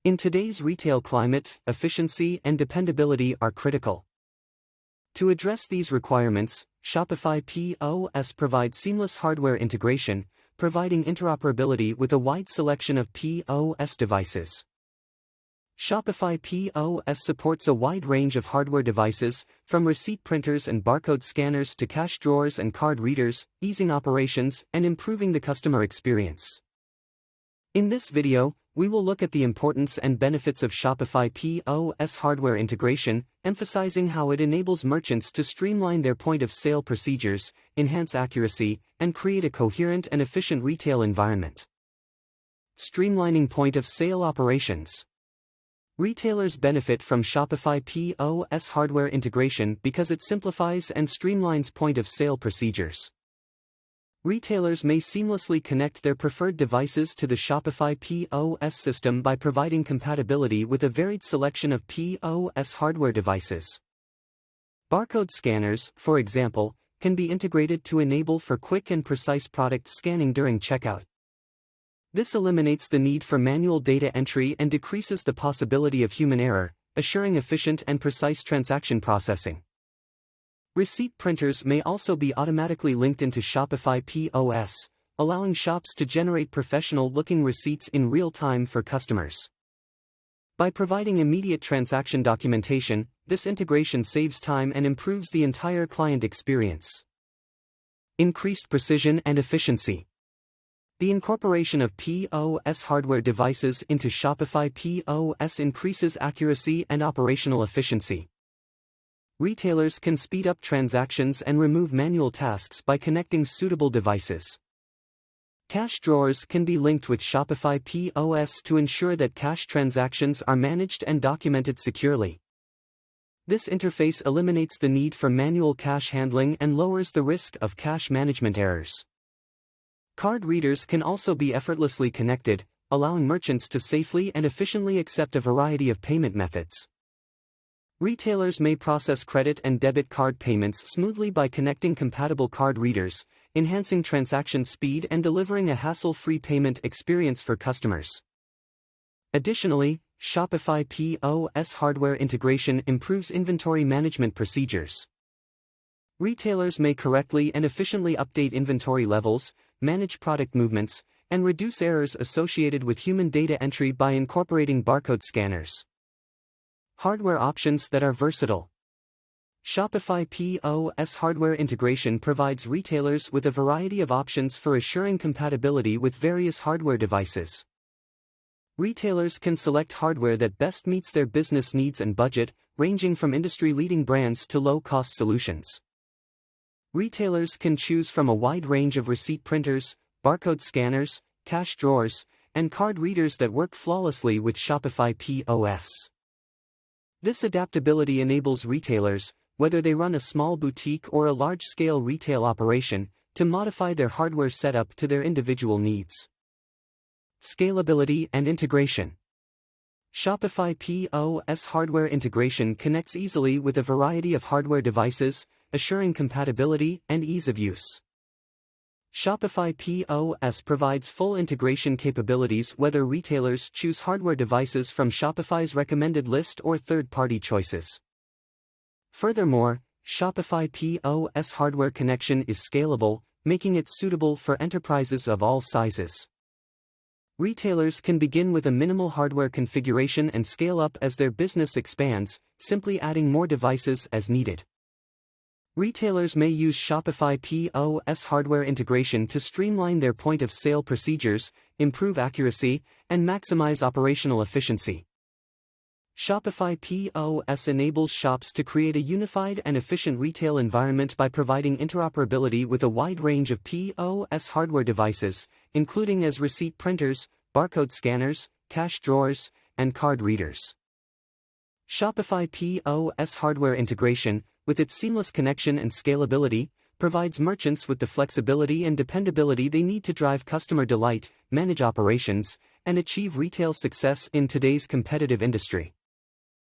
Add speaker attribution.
Speaker 1: In today's retail climate, efficiency and dependability are critical. To address these requirements, Shopify POS provides seamless hardware integration, providing interoperability with a wide selection of POS devices. Shopify POS supports a wide range of hardware devices, from receipt printers and barcode scanners to cash drawers and card readers, easing operations and improving the customer experience. In this video, we will look at the importance and benefits of Shopify POS hardware integration, emphasizing how it enables merchants to streamline their point-of-sale procedures, enhance accuracy, and create a coherent and efficient retail environment. Streamlining point-of-sale operations. Retailers benefit from Shopify POS hardware integration because it simplifies and streamlines point-of-sale procedures. Retailers may seamlessly connect their preferred devices to the Shopify POS system by providing compatibility with a varied selection of POS hardware devices. Barcode scanners, for example, can be integrated to enable for quick and precise product scanning during checkout. This eliminates the need for manual data entry and decreases the possibility of human error, assuring efficient and precise transaction processing. Receipt printers may also be automatically linked into Shopify POS, allowing shops to generate professional-looking receipts in real time for customers. By providing immediate transaction documentation, this integration saves time and improves the entire client experience. Increased precision and efficiency. The incorporation of POS hardware devices into Shopify POS increases accuracy and operational efficiency. Retailers can speed up transactions and remove manual tasks by connecting suitable devices. Cash drawers can be linked with Shopify POS to ensure that cash transactions are managed and documented securely. This interface eliminates the need for manual cash handling and lowers the risk of cash management errors. Card readers can also be effortlessly connected, allowing merchants to safely and efficiently accept a variety of payment methods. Retailers may process credit and debit card payments smoothly by connecting compatible card readers, enhancing transaction speed and delivering a hassle-free payment experience for customers. Additionally, Shopify POS hardware integration improves inventory management procedures. Retailers may correctly and efficiently update inventory levels, manage product movements, and reduce errors associated with human data entry by incorporating barcode scanners. Hardware options that are versatile. Shopify POS hardware integration provides retailers with a variety of options for assuring compatibility with various hardware devices. Retailers can select hardware that best meets their business needs and budget, ranging from industry-leading brands to low-cost solutions. Retailers can choose from a wide range of receipt printers, barcode scanners, cash drawers, and card readers that work flawlessly with Shopify POS. This adaptability enables retailers, whether they run a small boutique or a large-scale retail operation, to modify their hardware setup to their individual needs. Scalability and integration. Shopify POS hardware integration connects easily with a variety of hardware devices, assuring compatibility and ease of use. Shopify POS provides full integration capabilities whether retailers choose hardware devices from Shopify's recommended list or third-party choices. Furthermore, Shopify POS hardware connection is scalable, making it suitable for enterprises of all sizes. Retailers can begin with a minimal hardware configuration and scale up as their business expands, simply adding more devices as needed. Retailers may use Shopify POS hardware integration to streamline their point-of-sale procedures, improve accuracy, and maximize operational efficiency. Shopify POS enables shops to create a unified and efficient retail environment by providing interoperability with a wide range of POS hardware devices, including as receipt printers, barcode scanners, cash drawers, and card readers. Shopify POS hardware integration, with its seamless connection and scalability, provides merchants with the flexibility and dependability they need to drive customer delight, manage operations, and achieve retail success in today's competitive industry.